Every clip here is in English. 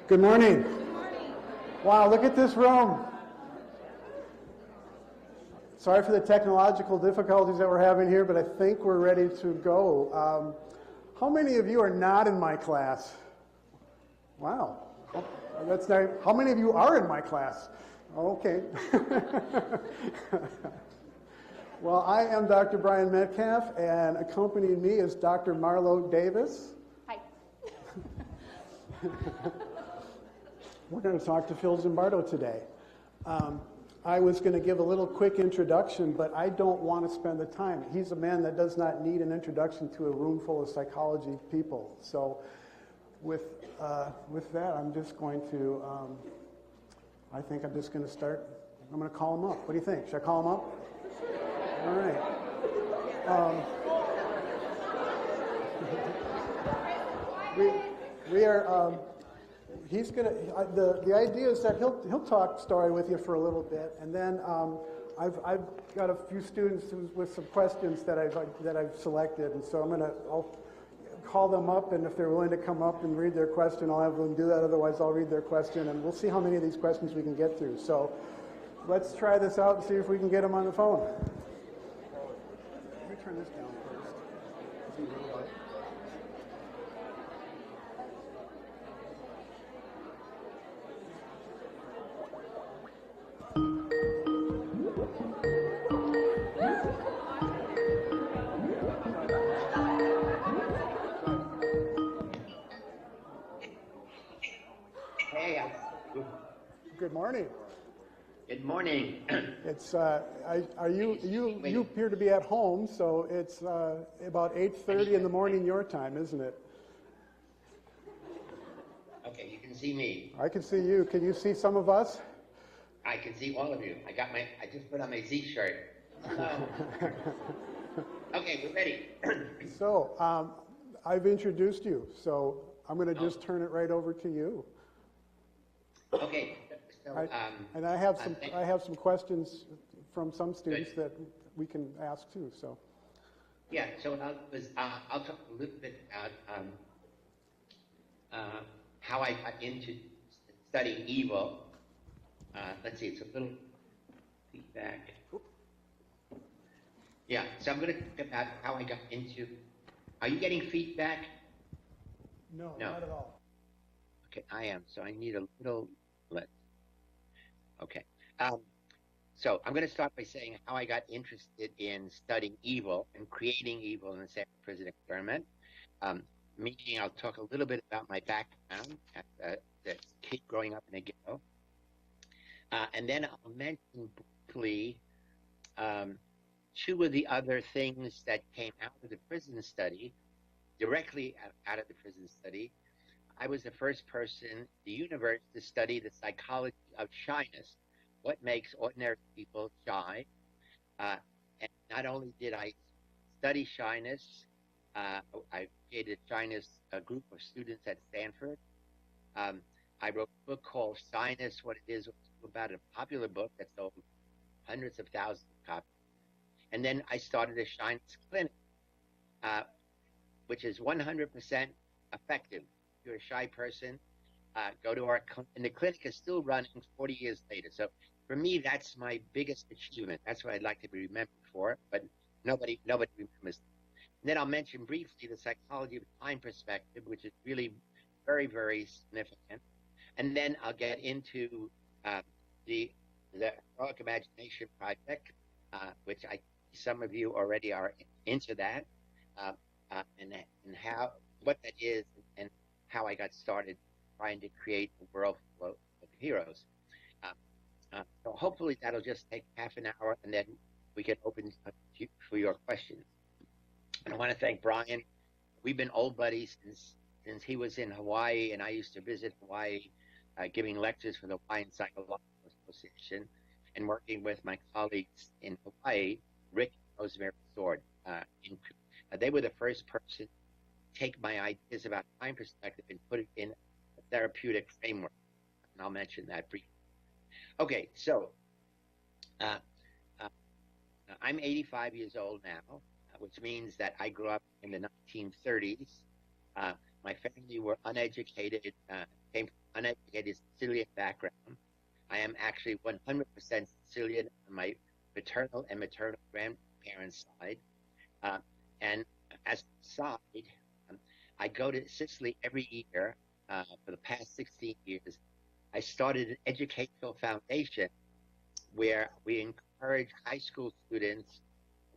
Good morning. Wow, look at this room. Sorry for the technological difficulties that we're having here, but I think we're ready to go. How many of you are not in my class? Wow, that's nice. How many of you are in my class? Okay. Well, I am Dr. Brian Metcalf, and accompanying me is Dr. Marlo Davis. Hi. We're going to talk to Phil Zimbardo today. I was going to give a little quick introduction, but I don't want to spend the time. He's a man that does not need an introduction to a room full of psychology people. So with that, I'm just going to, I think I'm just going to start. I'm going to call him up. What do you think? Should I call him up? All right. We are. He's gonna. The idea is that he'll talk story with you for a little bit, and then I've got a few students with some questions that I've selected, and so I'll call them up, and if they're willing to come up and read their question, I'll have them do that. Otherwise, I'll read their question, and we'll see how many of these questions we can get through. So let's try this out and see if we can get them on the phone. Let me turn this down first. Good morning. Good morning. It's you appear to be at home, so it's about 8:30 in the morning your time, isn't it? Okay, you can see me. I can see you. Can you see some of us? I can see all of you. I just put on my Z shirt. Okay, we're ready. So I've introduced you, so I'm going to just turn it right over to you. Okay. So, I have some questions from some students that we can ask too. So. Yeah. So I'll talk a little bit about how I got into studying evil. Let's see. It's a little feedback. Yeah. So I'm going to talk about how I got into. Are you getting feedback? No, not at all. Okay, I am. So I need a little. Okay. So I'm going to start by saying how I got interested in studying evil and creating evil in the Stanford Prison Experiment. Meaning I'll talk a little bit about my background as a kid growing up in a ghetto. And then I'll mention briefly two of the other things that came out of the prison study, directly out of the prison study. I was the first person in the universe to study the psychology of shyness, what makes ordinary people shy. And not only did I study shyness, I created a group of students at Stanford. I wrote a book called Shyness, What It Is, which is about a popular book that sold hundreds of thousands of copies. And then I started a shyness clinic, which is 100% effective. If you're a shy person, go to our clinic, and the clinic is still running 40 years later. So for me, that's my biggest achievement. That's what I'd like to be remembered for, but nobody remembers. And then I'll mention briefly the psychology of time perspective, which is really very, very significant. And then I'll get into the Heroic Imagination Project, which some of you already are into that, and what that is, and how I got started trying to create a world full of heroes. So hopefully that'll just take half an hour, and then we can open for your questions. And I want to thank Brian. We've been old buddies since he was in Hawaii, and I used to visit Hawaii, giving lectures for the Hawaiian Psychological Association, and working with my colleagues in Hawaii, Rick and Rosemary Sword. They were the first person take my ideas about time perspective and put it in a therapeutic framework. And I'll mention that briefly. Okay, so I'm 85 years old now, which means that I grew up in the 1930s. My family were uneducated, came from uneducated Sicilian background. I am actually 100% Sicilian on my paternal and maternal grandparents' side. Uh, and as a side, um, I go to Sicily every year for the past 16 years. I started an educational foundation where we encourage high school students,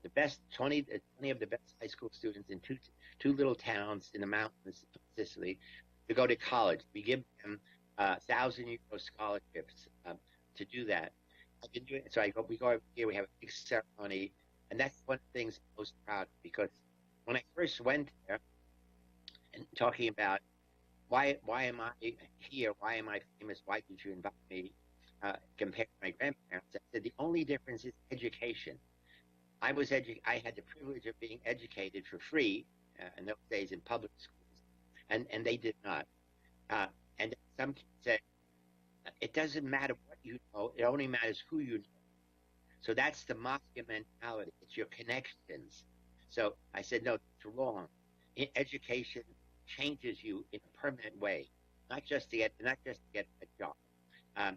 the best 20 of the best high school students in two little towns in the mountains of Sicily, to go to college. We give them €1,000 scholarships to do that. I've been doing so. We go every year. We have a big ceremony, and that's one of the things I'm most proud of, because when I first went there and talking about why am I here? Why am I famous? Why did you invite me? Compared to my grandparents, I said the only difference is education. I had the privilege of being educated for free in those days in public schools, and they did not. Uh, and some kids said, it doesn't matter what you know; it only matters who you know. So that's the mafia mentality. It's your connections. So I said, no, it's wrong. Education changes you in a permanent way, not just to get a job. Um,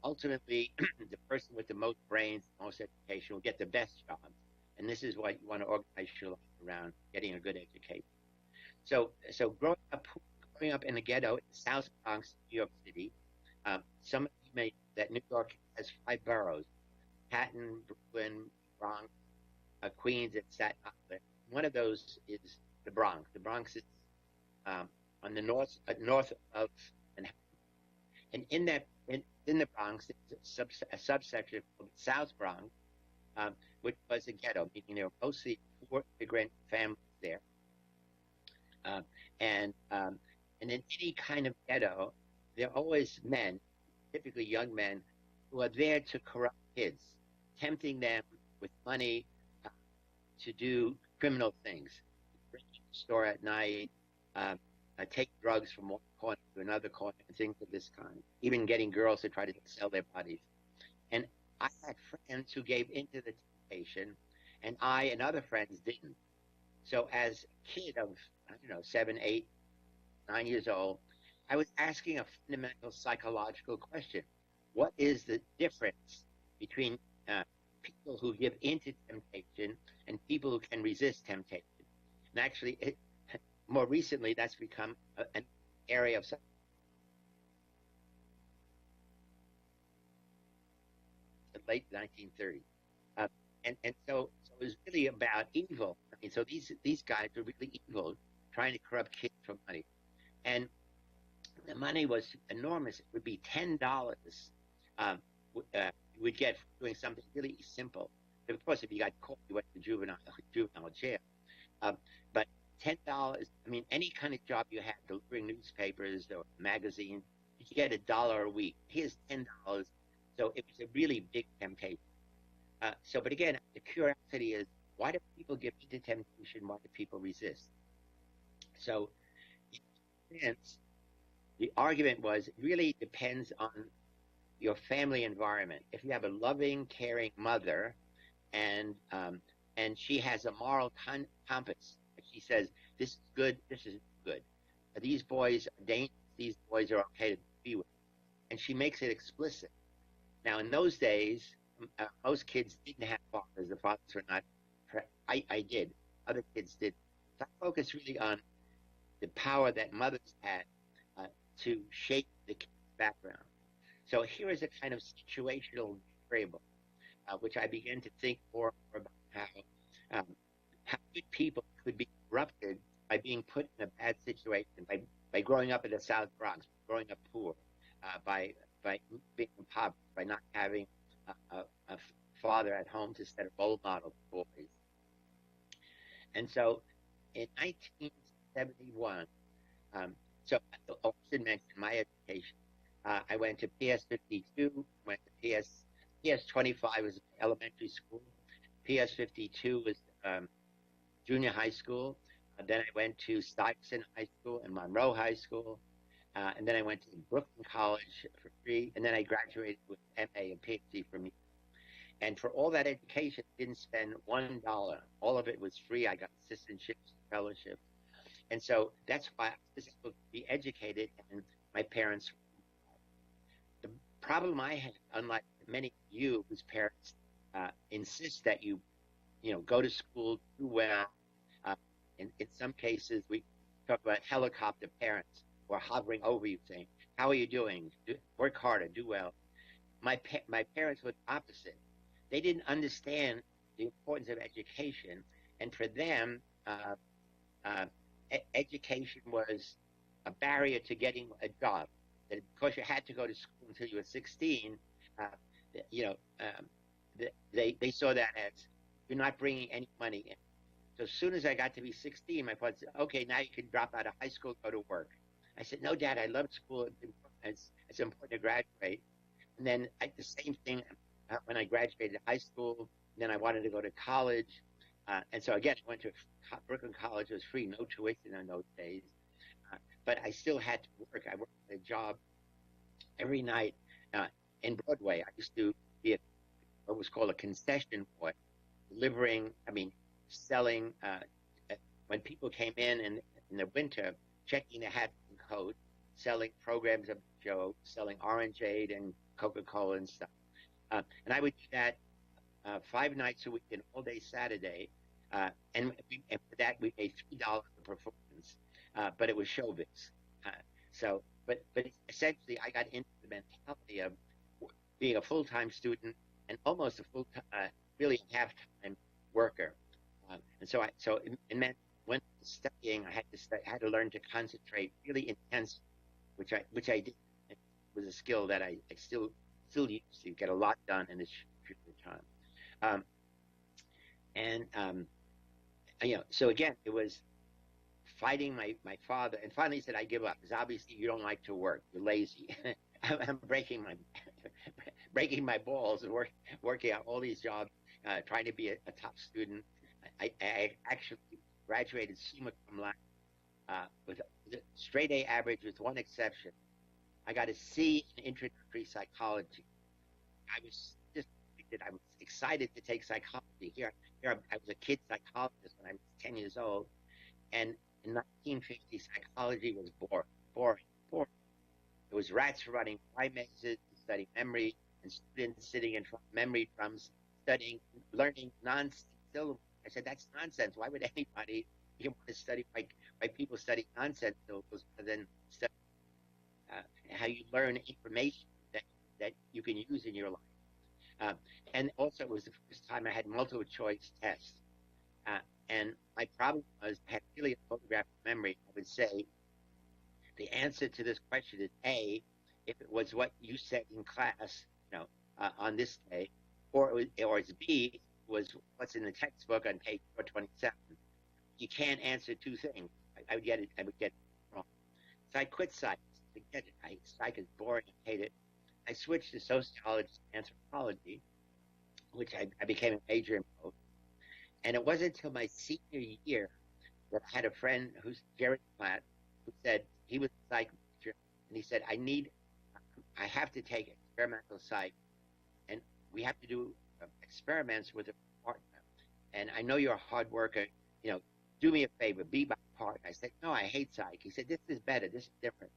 Ultimately, the person with the most brains, most education will get the best jobs. And this is what you want to organize your life around, getting a good education. So growing up in the ghetto in the South Bronx, New York City, some of you may know that New York has 5 boroughs: Manhattan, Brooklyn, Bronx, Queens, and Staten Island. One of those is the Bronx. The Bronx is um, on the north of Manhattan. And in the Bronx, there's a subsection called the South Bronx, which was a ghetto, meaning there were mostly poor immigrant families there. Um, and um, and in any kind of ghetto, there are always men, typically young men, who are there to corrupt kids, tempting them with money uh, to do criminal things, break into the store at night, um, take drugs from one corner to another corner, and things of this kind. Even getting girls to try to sell their bodies. And I had friends who gave into the temptation, and I and other friends didn't. So as a kid of, I don't know, 7, 8, 9 years old, I was asking a fundamental psychological question. What is the difference between uh, people who give into temptation and people who can resist temptation? And actually, more recently, that's become an area of the late 1930s. Uh, and so it was really about evil. I mean, so these guys were really evil, trying to corrupt kids for money. And the money was enormous. It would be $10 you would get for doing something really simple. Of course, if you got caught, you went to juvenile jail. Um, but $10, I mean, any kind of job you had, delivering newspapers or magazines, you could get $1 a week. Here's $10. So it was a really big temptation. But again, the curiosity is, why do people give into temptation? Why do people resist? So, in sense, the argument was it really depends on your family environment. If you have a loving, caring mother, and she has a moral compass, she says this is good, this is good. These boys are dangerous. These boys are okay to be with, and she makes it explicit. Now, in those days, most kids didn't have fathers. The fathers were not. I did. Other kids did. So I focused really on the power that mothers had to shape the kid's background. So here is a kind of situational variable, which I began to think more and more about how good people could be corrupted by being put in a bad situation, by growing up in the South Bronx, growing up poor, by being impoverished, by not having a father at home to set a role model for boys. And so in 1971, so I should mention my education. I went to PS 52, went to PS 25 was elementary school, PS 52 was junior high school. Then I went to Stuyvesant High School and Monroe High School. And then I went to Brooklyn College for free. And then I graduated with MA and PhD from me. And for all that education, I didn't spend $1. All of it was free. I got assistantships, fellowships. And so that's why I was able to be educated, and my parents. The problem I had, unlike many of you whose parents insist that you go to school, do well. Uh, in some cases, we talk about helicopter parents who are hovering over you saying, "How are you doing? Work harder, do well." My parents were the opposite. They didn't understand the importance of education, and for them, uh, education was a barrier to getting a job. That because you had to go to school until you were 16, uh, you know, they saw that as you're not bringing any money in. So as soon as I got to be 16, my father said, "Okay, now you can drop out of high school, go to work." I said, "No, Dad, I love school. It's important to graduate." And then the same thing when I graduated high school. Then I wanted to go to college. And so again, I went to Brooklyn College. It was free, no tuition in those days. But I still had to work. I worked at a job every night uh, in Broadway. I used to be what was called a concession boy, selling, when people came in the winter, checking the hats and coats, selling programs of Joe, selling orangeade and Coca-Cola and stuff. And I would do that 5 nights a week and all day Saturday. And for that, we paid $3 a performance. But it was showbiz. But essentially, I got into the mentality of being a full-time student and almost a really a half-time worker. It meant when studying, I had to learn to concentrate really intensely, which I did. It was a skill that I still use to get a lot done in this period of time. So again, it was fighting my father, and finally he said, "I give up, because obviously you don't like to work. You're lazy." I'm breaking my balls and working out all these jobs, trying to be a top student. I actually graduated summa cum laude with a straight A average with one exception. I got a C in introductory psychology. I was excited to take psychology. Here I was a kid psychologist when I was 10 years old, and in 1950, psychology was boring. It was rats running dry mazes, studying memory, and students sitting in front of memory drums, learning nonsense syllables. I said, that's nonsense. Why would anybody want to study why people study nonsense syllables rather than study how you learn information that you can use in your life? And also, it was the first time I had multiple choice tests. And my problem was I had really a photographic memory. I would say the answer to this question is A, if it was what you said in class, on this day, or it's B, was what's in the textbook on page 427. You can't answer two things. I would get it wrong. So I quit psych. Forget it. Psych is boring. I hate it. I switched to sociology and anthropology, which I became a major in both. And it wasn't until my senior year that I had a friend who's Jerry Platt, who said he was a psych major, and he said, I have to take experimental psych, and we have to do experiments with a partner. And I know you're a hard worker, do me a favor, be my partner. I said, no, I hate psych. He said, this is better, this is different.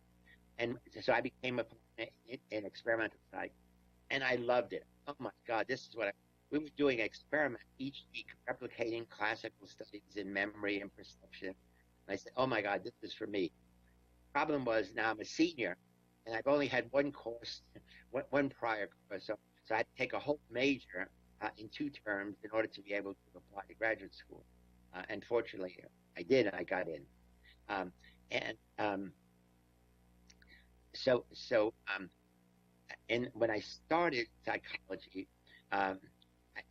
And so I became a partner in experimental psych, and I loved it. Oh my God, this is what we were doing experiments each week, replicating classical studies in memory and perception. And I said, oh my God, this is for me. Problem was, now I'm a senior, and I've only had one course, one prior course. So I had to take a whole major in 2 terms in order to be able to apply to graduate school. And fortunately, I did, and I got in. And when I started psychology,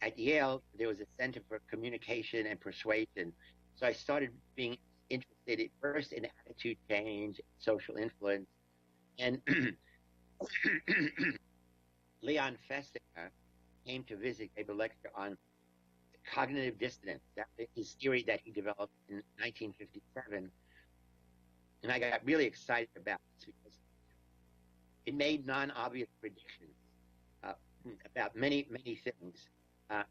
at Yale, there was a Center for Communication and Persuasion. So I started being interested first in attitude change, social influence. And Leon Festinger came to visit, gave a lecture on cognitive dissonance. That his theory that he developed in 1957. And I got really excited about this because it made non-obvious predictions about many, many things.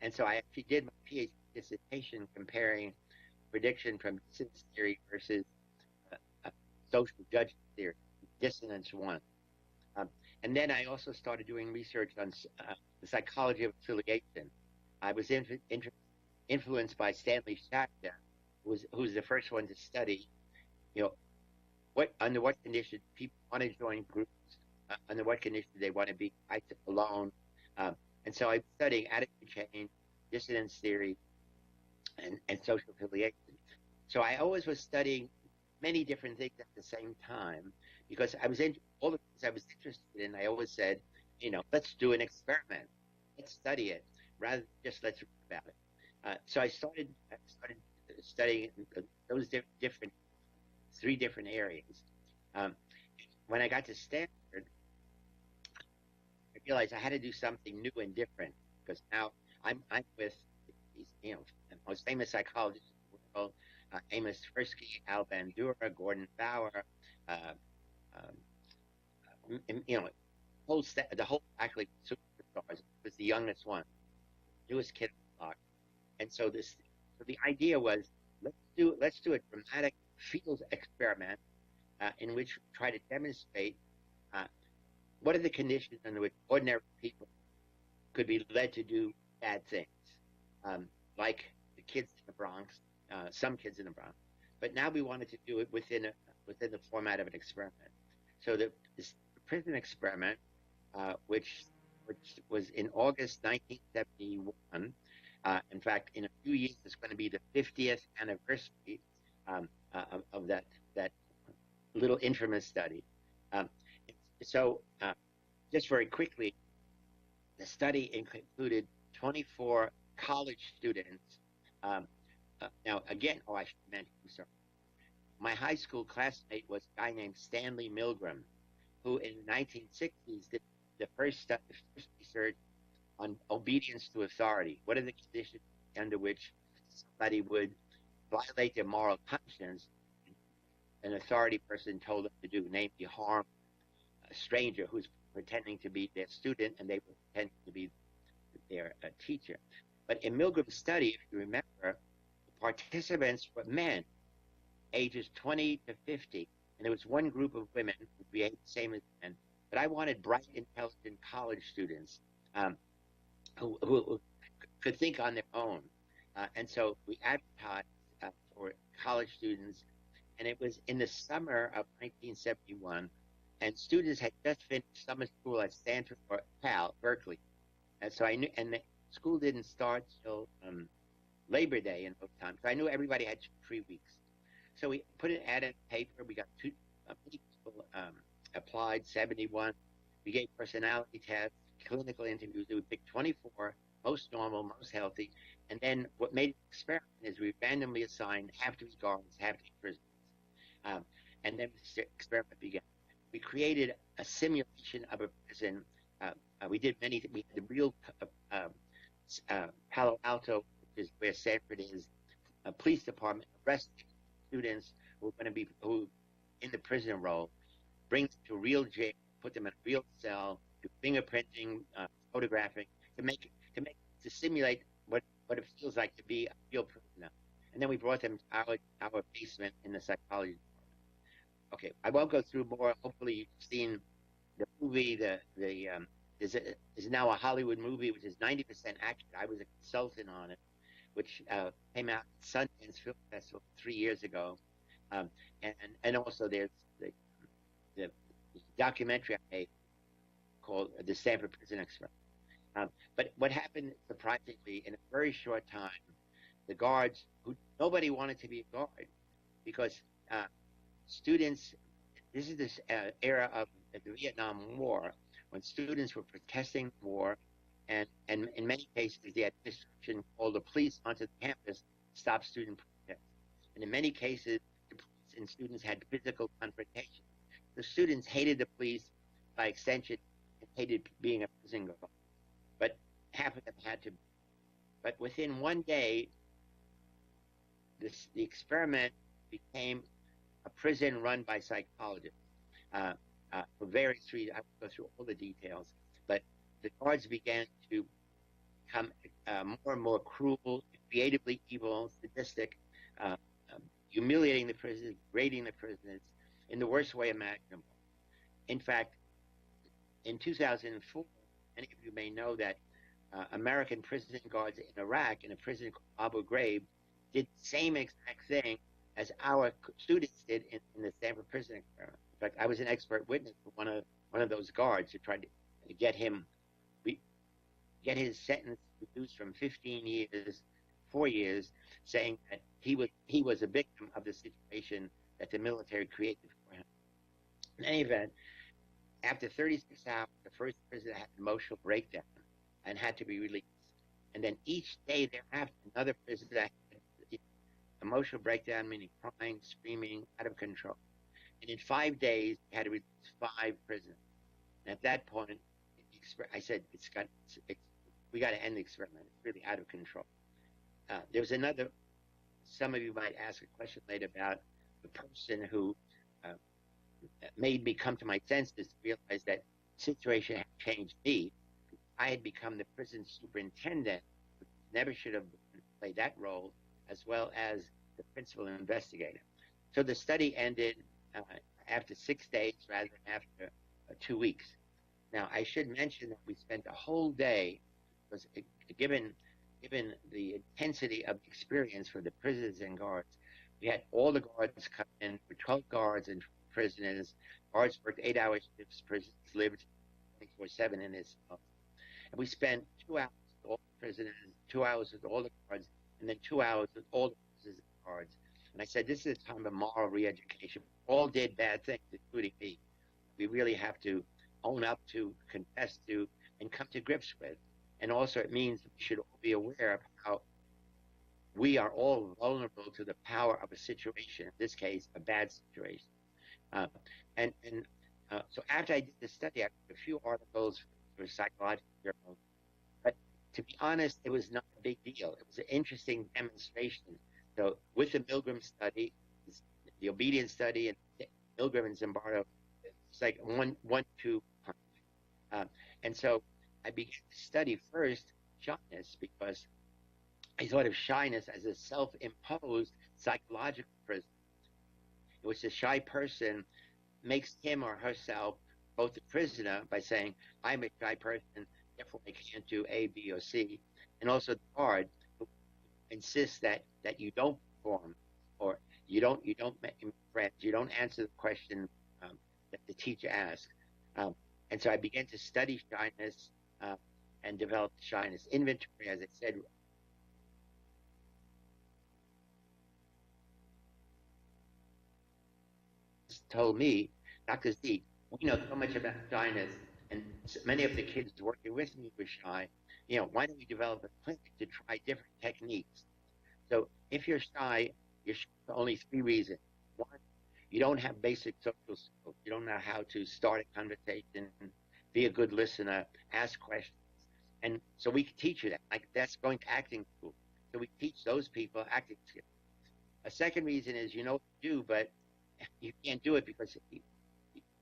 And so I actually did my PhD dissertation comparing prediction from dissonance theory versus social judgment theory, dissonance one. Um, and then I also started doing research on the psychology of affiliation. I was influenced by Stanley Schachter, who's the first one to study, you know, under what conditions people want to join groups, under what conditions they want to be alone. Um, and so I'm studying attitude change, dissonance theory, and social affiliation. So I always was studying many different things at the same time because I was in all the things I was interested in. I always said, let's do an experiment, let's study it, rather than just let's read about it. So I started studying those different three different areas. When I got to Stanford, I realized I had to do something new and different because now I'm with these, the most famous psychologists in the world, Amos Tversky, Al Bandura, Gordon Bauer, the whole faculty of superstars. Was the youngest one, newest kid on the block, and so the idea was let's do a dramatic field experiment in which we try to demonstrate what are the conditions under which ordinary people could be led to do bad things, like the kids in the Bronx, some kids in the Bronx. But now we wanted to do it within the format of an experiment. So the prison experiment, which was in August 1971. In fact, in a few years, it's going to be the 50th anniversary of that little infamous study. Just very quickly, the study included 24 college students. Now, again, I should mention, I'm sorry. My high school classmate was a guy named Stanley Milgram, who in the 1960s did the first research on obedience to authority. What are the conditions under which somebody would violate their moral conscience? An authority person told them to do, namely harm a stranger who's pretending to be their student and they were pretending to be their teacher. But in Milgram's study, if you remember, the participants were men, ages 20 to 50, and there was one group of women who behaved the same as men. But I wanted bright, intelligent college students who could think on their own. And so we advertised for college students, and it was in the summer of 1971, and students had just finished summer school at Stanford or Cal, Berkeley. And so I knew, and the school didn't start till Labor Day in those times. So I knew everybody had 3 weeks. So we put an ad in the paper. We got many people applied, 71. We gave personality tests, clinical interviews. We picked 24, most normal, most healthy. And then what made it an experiment is we randomly assigned half to be guards, half to be prisoners. And then the experiment began. We created a simulation of a prison. We did many. We had the real Palo Alto, which is where Stanford is, a police department arresting students who are going to be in the prison role, bring them to a real jail, put them in a real cell, do fingerprinting, photographing, to simulate what it feels like to be a real prisoner. And then we brought them to our basement in the psychology department. Okay, I won't go through more. Hopefully you've seen the movie. Is now a Hollywood movie, which is 90% accurate. I was a consultant on it, which came out at Sundance Film Festival 3 years ago. And also there's the documentary I made called The Stanford Prison Experiment. But what happened, surprisingly, in a very short time, the guards, nobody wanted to be a guard because students, this is this era of the Vietnam War, when students were protesting war, and in many cases, the administration called the police onto the campus to stop student protests. And in many cases, the police and students had physical confrontation. The students hated the police, by extension, and hated being a prison guard. But half of them had to. But within one day, the experiment became a prison run by psychologists for various reasons. I won't go through all the details, but the guards began to become more and more cruel, creatively evil, sadistic, humiliating the prisoners, raiding the prisoners. in the worst way imaginable. In fact, in 2004, many of you may know that American prison guards in Iraq, in a prison called Abu Ghraib, did the same exact thing as our students did in the Stanford prison experiment. In fact, I was an expert witness for one of those guards who tried to get his sentence reduced from 15 years, 4 years, saying that he was a victim of the situation that the military created for him. In any event, after 36 hours, the first prisoner had an emotional breakdown and had to be released. And then each day thereafter, another prisoner had emotional breakdown, meaning crying, screaming, out of control. And in 5 days, he had to release 5 prisoners. And at that point, I said, we got to end the experiment. It's really out of control. There was another, some of you might ask a question later about the person who made me come to my senses to realize that the situation had changed me. I had become the prison superintendent, who never should have played that role, as well as the principal investigator. So the study ended after 6 days rather than after 2 weeks. Now, I should mention that we spent a whole day, because given the intensity of the experience for the prisoners and guards, we had all the guards come in, for 12 guards and prisoners. Guards worked 8-hour shifts, prisoners lived 24/7 in this house. And we spent 2 hours with all the prisoners, 2 hours with all the guards, and then 2 hours with all the prisoners and guards. And I said, this is a time of moral re-education. All did bad things, including me. We really have to own up to, confess to, and come to grips with. And also it means we should all be aware of how we are all vulnerable to the power of a situation, in this case, a bad situation. So after I did the study, I wrote a few articles for psychological journals. But to be honest, it was not a big deal. It was an interesting demonstration. So with the Milgram study, the obedience study, and Milgram and Zimbardo, it's like one, two. And so I began to study first shyness, because I thought of shyness as a self-imposed psychological prison, in which the shy person makes him or herself both a prisoner by saying, I'm a shy person, therefore I can't do A, B, or C, and also the guard who insists that you don't perform, or you don't make friends, you don't answer the question that the teacher asks. And so I began to study shyness and develop the shyness inventory, as I said. Told me, Dr. Z, we know so much about shyness, and many of the kids working with me were shy. Why don't we develop a clinic to try different techniques? So if you're shy for only 3 reasons. One, you don't have basic social skills. You don't know how to start a conversation, be a good listener, ask questions. And so we can teach you that. Like, that's going to acting school. So we teach those people acting skills. A second reason is you know what to do, but you can't do it because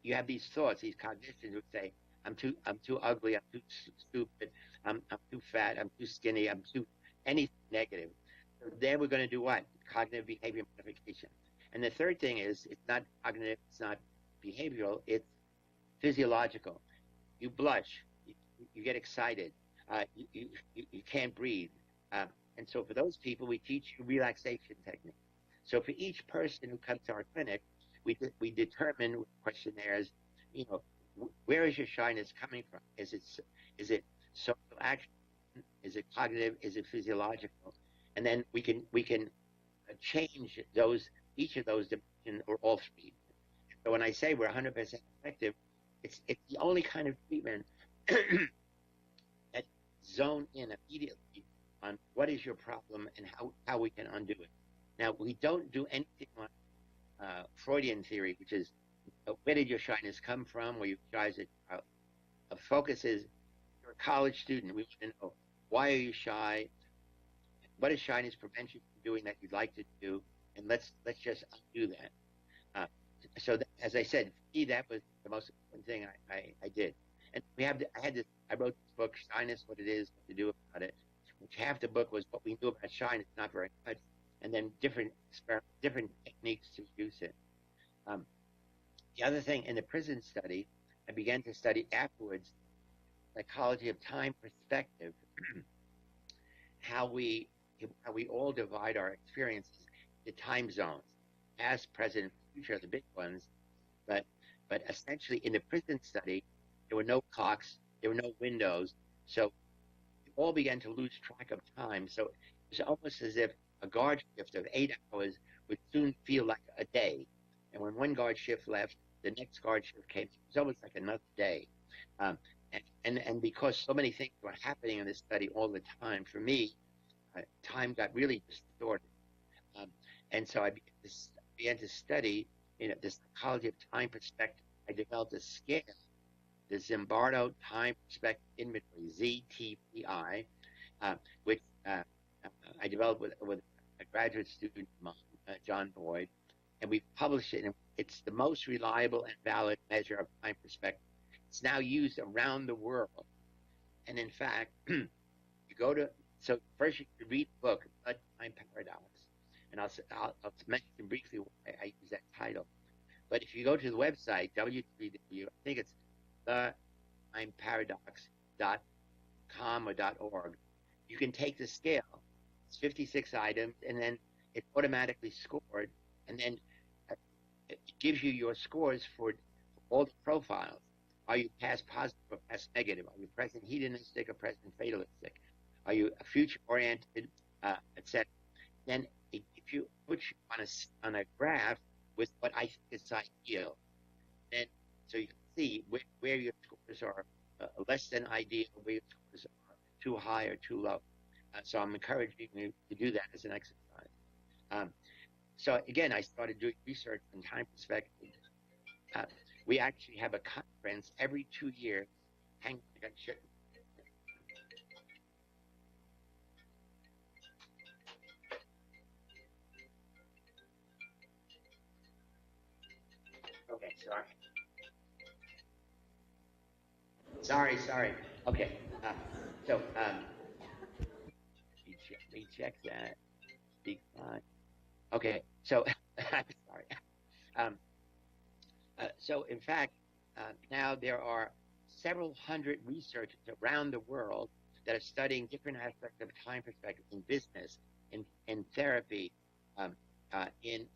you have these thoughts, these cognitions would say, I'm too ugly, I'm too stupid, I'm too fat, I'm too skinny, I'm too anything negative. So then we're going to do what? Cognitive behavior modification. And the third thing is, it's not cognitive, it's not behavioral, it's physiological. You blush, you get excited, you can't breathe. And so for those people, we teach you relaxation techniques. So for each person who comes to our clinic, we determine with questionnaires, where is your shyness coming from? Is it social action? Is it cognitive? Is it physiological? And then we can change each of those dimensions, or all 3. So when I say we're 100% effective, it's the only kind of treatment that zone in immediately on what is your problem and how we can undo it. Now, we don't do anything like Freudian theory, which is, where did your shyness come from? Were you shy as a child? The focus is, you're a college student. We want to know, why are you shy? What does shyness prevent you from doing that you'd like to do? And let's just undo that. As I said, for me, that was the most important thing I did. And I wrote this book, Shyness, What It Is, What to Do About It, which half the book was what we knew about shyness, not very much, and then different techniques to reduce it. The other thing, in the prison study, I began to study afterwards psychology of time perspective, how we all divide our experiences into time zones, past, present, future are the big ones, but essentially in the prison study, there were no clocks, there were no windows, so we all began to lose track of time. So it was almost as if a guard shift of 8 hours would soon feel like a day, and when one guard shift left, the next guard shift came. It was almost like another day. Um, and because so many things were happening in this study all the time, for me, time got really distorted. Um, and so I began to study, the psychology of time perspective. I developed a scale, the Zimbardo Time Perspective Inventory, ZTPI, which I developed with a graduate student of mine, John Boyd, and we published it. And it's the most reliable and valid measure of time perspective. It's now used around the world. And in fact, you go to, so first you can read the book, The Time Paradox. And I'll mention briefly why I use that title. But if you go to the website, www, I think it's thetimeparadox.com or .org, you can take the scale. It's 56 items, and then it's automatically scored. And then it gives you your scores for all the profiles. Are you past positive or past negative? Are you present hedonistic or present fatalistic? Are you future-oriented, etc.? Then it puts you on a graph with what I think is ideal. Then, so you can see where your scores are less than ideal, where your scores are too high or too low. So I'm encouraging you to do that as an exercise. So again, I started doing research on time perspective. We actually have a conference every 2 years. Hang on, I got shit. Okay, sorry. Okay, so let me check that. Speak on. Okay, so I'm sorry. So in fact, now there are several hundred researchers around the world that are studying different aspects of time perspective in business, in therapy, in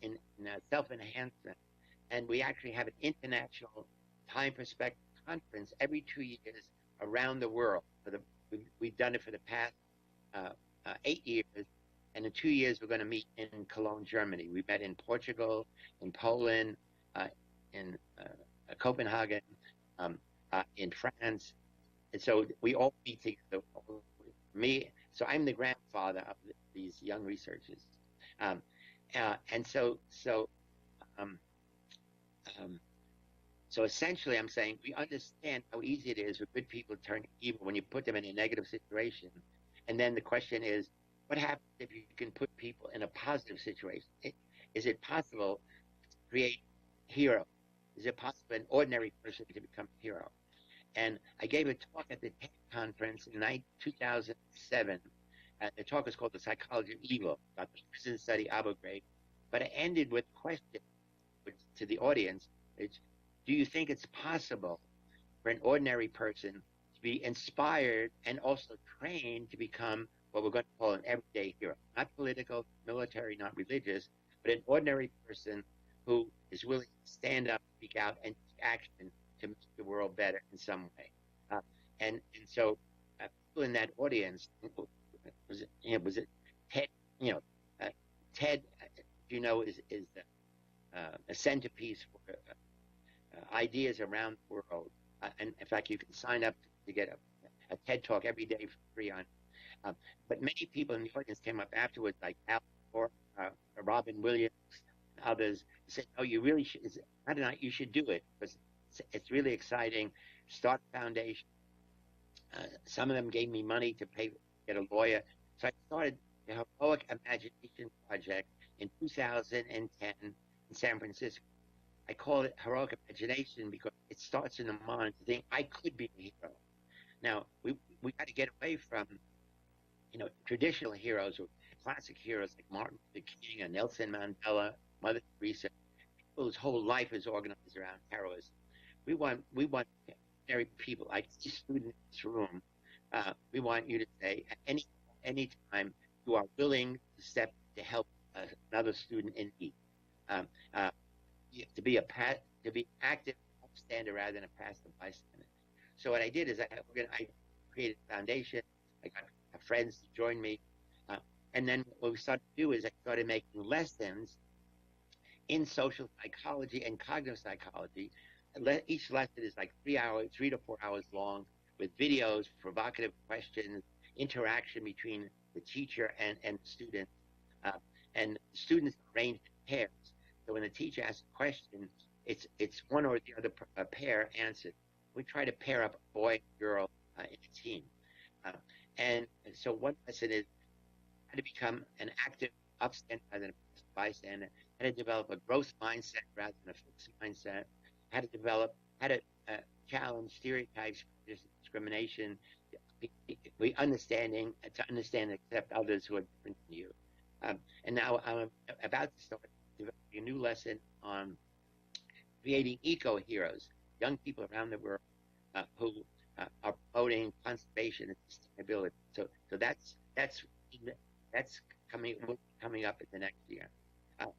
self-enhancement. And we actually have an international time perspective conference every 2 years around the world. We've done it for the past 8 years, and in 2 years we're going to meet in Cologne, Germany. We met in Portugal, in Poland, in Copenhagen, in France, and so we all meet together. So I'm the grandfather of these young researchers, and so essentially, I'm saying we understand how easy it is for good people to turn evil when you put them in a negative situation, and then the question is, what happens if you can put people in a positive situation? Is it possible to create heroes? Is it possible for an ordinary person to become a hero? And I gave a talk at the TED conference in 2007. The talk was called The Psychology of Evil, about the prison study Abu Ghraib. But I ended with a question to the audience. Do you think it's possible for an ordinary person to be inspired and also trained to become what we're going to call an everyday hero? Not political, military, not religious, but an ordinary person who is willing to stand up, speak out, and take action to make the world better in some way. And so people in that audience, was it Ted? Ted, is a centerpiece for ideas around the world. And in fact, you can sign up to get a TED talk every day for free on. But many people in the audience came up afterwards, like Al Gore, Robin Williams, and others, said, "Oh, you really should. You should do it because it's really exciting. Start a foundation." Some of them gave me money to get a lawyer. So I started the Heroic Imagination Project in 2010 in San Francisco. I call it Heroic Imagination because it starts in the mind to think I could be a hero. Now, we got to get away from, traditional heroes or classic heroes like Martin Luther King and Nelson Mandela, Mother Teresa. whose whole life is organized around heroism. We want ordinary people, like each student in this room. We want you to say at any time you are willing to step to help another student in need. Um, uh, to be active bystander rather than a passive bystander. So what I did is I created a foundation. I got friends to join me, and then what we started to do is I started making lessons in social psychology and cognitive psychology. Each lesson is like 3 to 4 hours long, with videos, provocative questions, interaction between the teacher and the student. Uh, and students are arranged in pairs. So when the teacher asks a question, it's one or the other pair answered. We try to pair up a boy and girl in a team. Uh, and so one lesson is how to become an active upstander rather than a bystander, how to develop a growth mindset rather than a fixed mindset, how to challenge stereotypes, discrimination, to understand and accept others who are different than you. And now I'm about to start developing a new lesson on creating eco-heroes, young people around the world who are promoting conservation and sustainability. So that's coming up in the next year.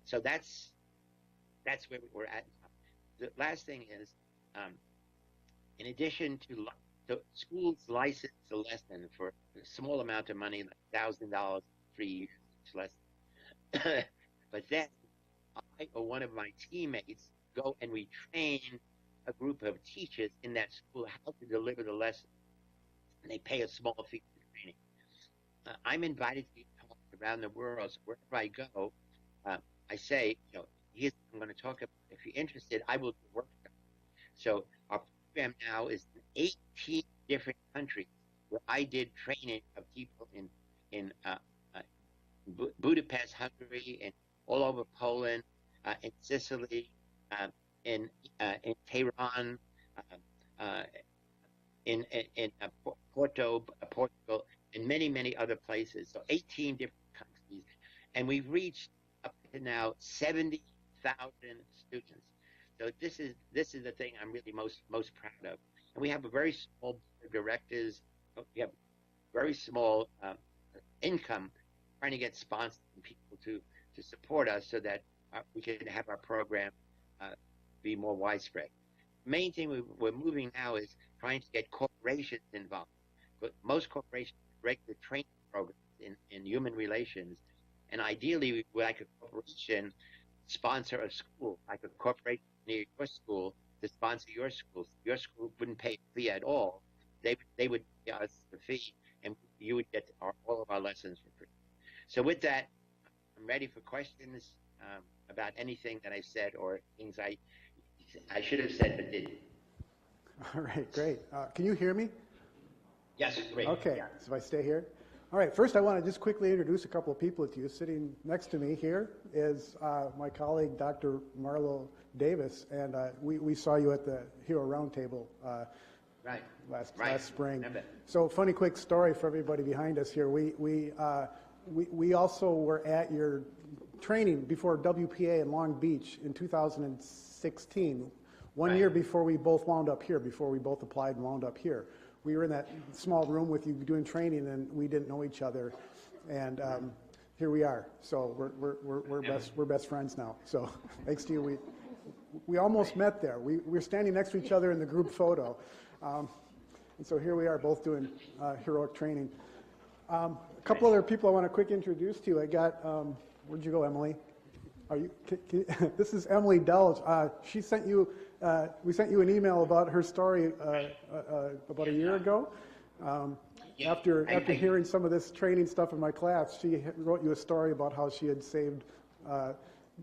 So that's where we're at now. The last thing is, in addition to schools license a lesson for a small amount of money, like $1,000 for 3 years each lesson. But then I or one of my teammates go and we train a group of teachers in that school how to deliver the lesson. And they pay a small fee for the training. I'm invited to talk around the world. So wherever I go, I say, here's what I'm going to talk about. If you're interested, I will do a workshop. So our program now is in 18 different countries where I did training of people in Budapest, Hungary, and all over Poland, in Sicily, in Tehran, in Porto, Portugal, and many other places. So 18 different countries, and we've reached up to now 70,000 students. So this is the thing I'm really most proud of. And we have a very small board of directors. We have very small income, trying to get sponsors and people to support us so that we can have our program be more widespread. The main thing we're moving now is trying to get corporations involved. But most corporations break the training programs in human relations, and ideally we would like a corporation sponsor a school, like a corporation near your school to sponsor your school. Your school wouldn't pay a fee at all. They would pay us the fee, and you would get all of our lessons for free. So with that, I'm ready for questions about anything that I said or things I should have said but didn't. All right, great. Can you hear me? Yes, great. Okay, yeah. So if I stay here. All right, first I want to just quickly introduce a couple of people to you. Sitting next to me here is my colleague, Dr. Marlo Davis, and we saw you at the Hero Roundtable last spring. So funny quick story for everybody behind us here. We also were at your training before WPA in Long Beach in 2016, one year before we both wound up here, before we both applied and wound up here. We were in that small room with you doing training, and we didn't know each other, and here we are. So we're best friends now. So thanks to you, we almost met there. We're standing next to each other in the group photo, and so here we are, both doing heroic training. A couple other people I want to quick introduce to you. I got where'd you go, Emily? This is Emily Delge. She sent you. We sent you an email about her story about a year ago. After hearing some of this training stuff in my class, she wrote you a story about how she had saved,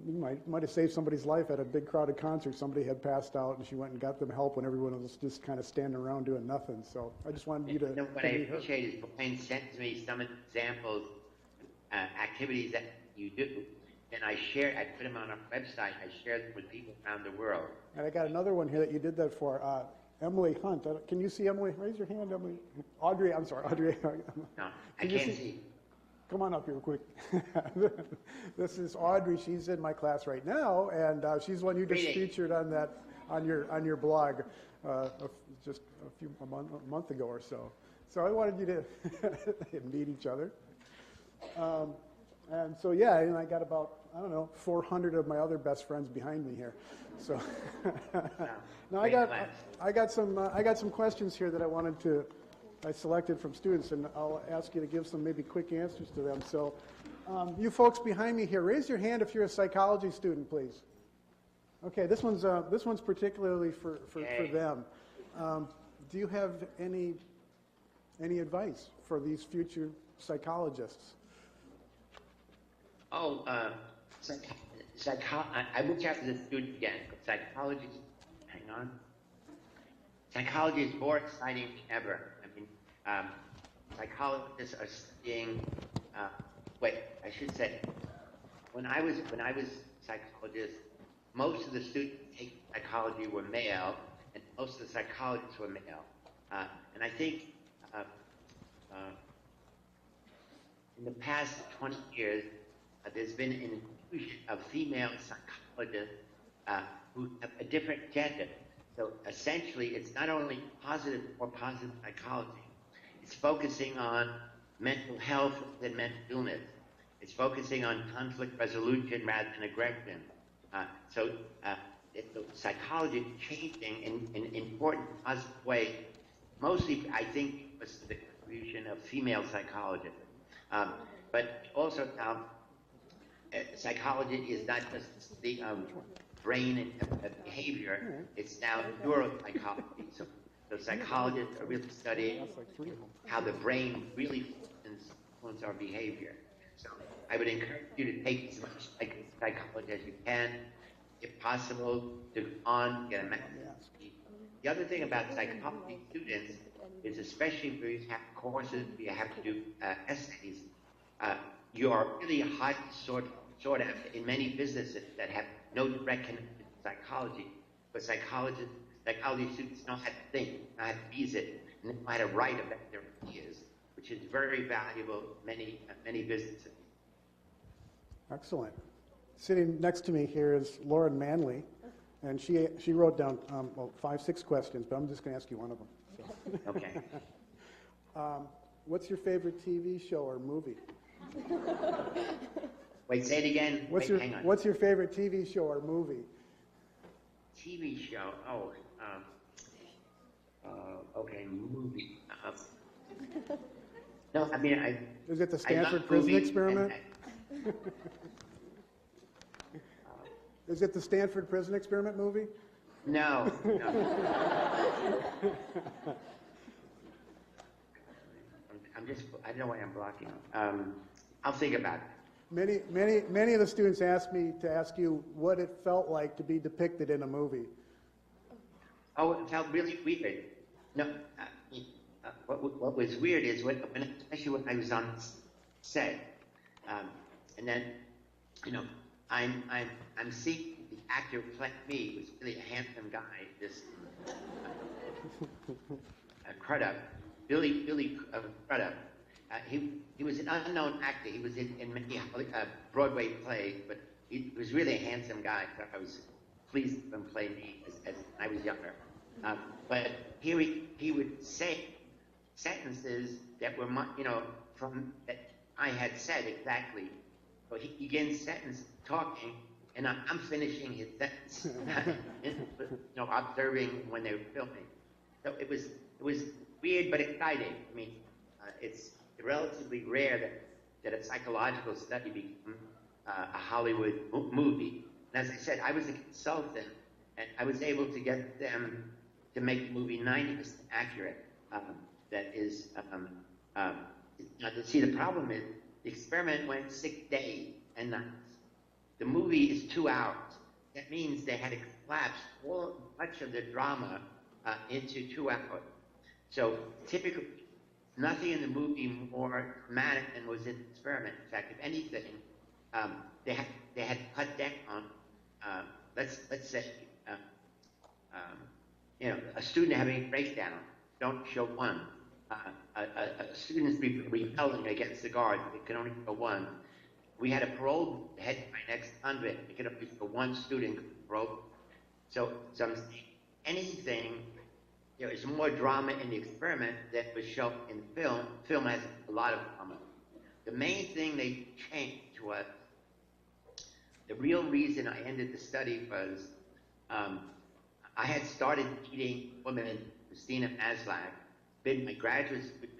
might have saved somebody's life at a big crowded concert. Somebody had passed out, and she went and got them help when everyone was just kind of standing around doing nothing. So I just wanted you to. What I appreciate is Brian sent me some examples, activities that you do. And I put them on our website. I share them with people around the world. And I got another one here that you did that for. Emily Hunt. Can you see Emily? Raise your hand, Emily. Audrey, I'm sorry, Audrey. No, I can't see. Come on up here quick. This is Audrey. She's in my class right now, and she's one you just featured on that on your blog just a month ago or so. So I wanted you to meet each other. And so yeah, and I got about, I don't know, 400 of my other best friends behind me here. So now I got some questions here that I selected from students, and I'll ask you to give some maybe quick answers to them. So you folks behind me here, raise your hand if you're a psychology student, please. Okay, this one's particularly for them. Do you have any advice for these future psychologists? Oh, I wish I was a student again. Psychology, hang on. Psychology is more exciting than ever. I mean, psychologists are studying. I should say, when I was a psychologist, most of the students taking psychology were male, and most of the psychologists were male. And I think in the past 20 years, there's been an infusion of female psychologists who have a different gender. So essentially, it's not only positive or positive psychology. It's focusing on mental health rather than mental illness. It's focusing on conflict resolution rather than aggression. So psychology is changing in important positive ways. Mostly, I think, it was the contribution of female psychologists. But also now, psychology is not just the brain and behavior, it's now neuropsychology. So psychologists are really studying how the brain really influences our behavior. So I would encourage you to take as much psychology as you can, if possible, to go on, get a master's degree. The other thing about psychology students is, especially where you have courses where you have to do essays, you are really highly sought after in many businesses that have no direct connection to psychology. But psychology students know how to think, know how to reason, and know how to write about their ideas, which is very valuable in many businesses. Excellent. Sitting next to me here is Lauren Manley, and she wrote down 5-6 questions, but I'm just going to ask you one of them. So. Okay. What's your favorite TV show or movie? Wait, say it again. Hang on. What's your favorite TV show or movie? TV show? Oh, okay, movie. No, I mean, Is it the Stanford Prison Experiment? Is it the Stanford Prison Experiment movie? No. I don't know why I'm blocking. I'll think about it. Many of the students asked me to ask you what it felt like to be depicted in a movie. Oh, it felt really weird. No, what was weird is especially when I was on set, and then, I'm seeing the actor who played me was really a handsome guy. This Crudup, Billy Crudup. He was an unknown actor. He was in many Broadway plays, but he was really a handsome guy. So I was pleased to him play me as I was younger. But here he would say sentences that were, from that I had said exactly. So he begins sentence talking, and I'm finishing his sentence, observing when they were filming. So it was weird but exciting. I mean, it's relatively rare that a psychological study becomes a Hollywood movie. And as I said, I was a consultant, and I was able to get them to make the movie 90% accurate. That is, see, the problem is the experiment went 6 days and nights. The movie is 2 hours. That means they had to collapse much of the drama into 2 hours. So typically, nothing in the movie more dramatic than was in the experiment. In fact, if anything, they had cut down on, let's say, a student having a breakdown. Don't show one. students rebelling against the guard. It can only go one. We had a parole headed by an ex-convict. It could only go one student parole. So I'm saying anything, there is more drama in the experiment than was shown in the film. Film has a lot of drama. The main thing they changed was, the real reason I ended the study was, I had started meeting a woman, Christina Maslach, been my graduate student,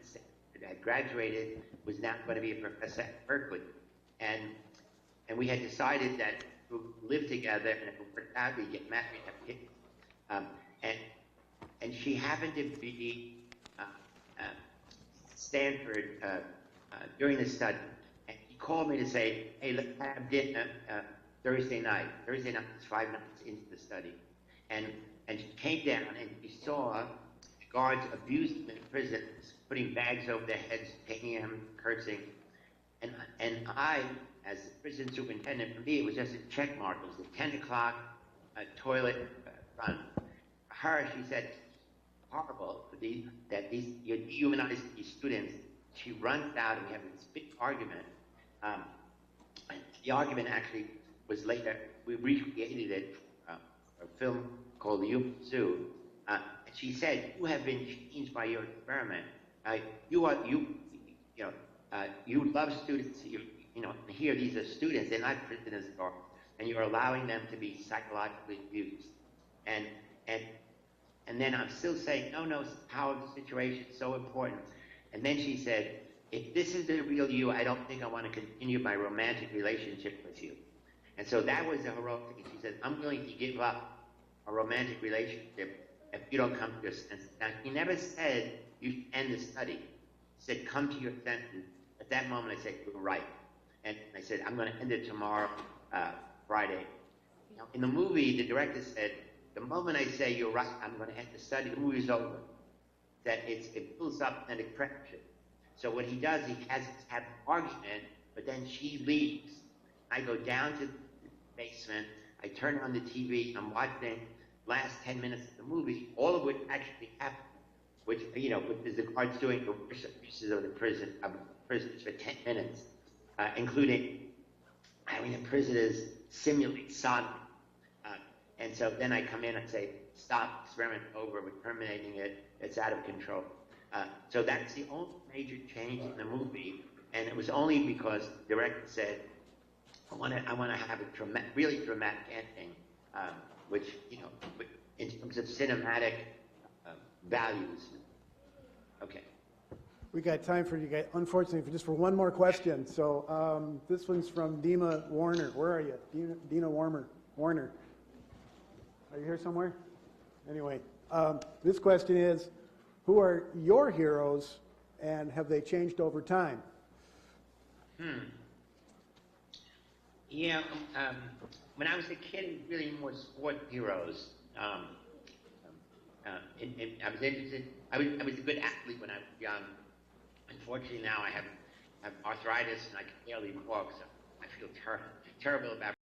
had graduated, was now going to be a professor at Berkeley. And we had decided that we would live together, and if it worked out, we'd get married, have kids. And she happened to be Stanford during the study. And he called me to say, hey, let's have dinner Thursday night. Thursday night is 5 nights into the study. And she came down and she saw the guards abusing the prisoners, putting bags over their heads, taking them, cursing. And I, as the prison superintendent, for me, it was just a check mark. It was the 10 o'clock toilet run. For her, she said, horrible that you're dehumanizing these students. She runs out and we have this big argument. And the argument actually was later, we recreated it, a film called The Human Zoo. And she said, you have been changed by your experiment. You love students. Here these are students. They're not prisoners, and you're allowing them to be psychologically abused. And then I'm still saying, no, the power of the situation is so important. And then she said, if this is the real you, I don't think I want to continue my romantic relationship with you. And so that was the heroic thing. She said, I'm willing to give up a romantic relationship if you don't come to your senses. Now, he never said you should end the study. He said, come to your senses. At that moment, I said, you're right. And I said, I'm going to end it tomorrow, Friday. Now, in the movie, the director said, the moment I say you're right, I'm going to end the study, the movie's over. That it builds up and it pressure. So what he does, he has an argument, but then she leaves. I go down to the basement, I turn on the TV, I'm watching last 10 minutes of the movie, all of which actually happened, which is the guards doing the worst abuses of the prisoners for 10 minutes, including having the prisoners simulate sodomy. And so then I come in and say, stop, experiment over, we're terminating it, it's out of control. So that's the only major change in the movie, and it was only because the director said, I want to have a really dramatic ending, which, in terms of cinematic values. Okay. We got time for you guys, unfortunately, for one more question. So this one's from Dina Warner. Where are you? Dina Warner. Are you here somewhere? Anyway, this question is, who are your heroes and have they changed over time? Yeah, when I was a kid, it was really more sport heroes. I was interested. I was a good athlete when I was young. Unfortunately, now I have arthritis and I can barely walk, so I feel terrible about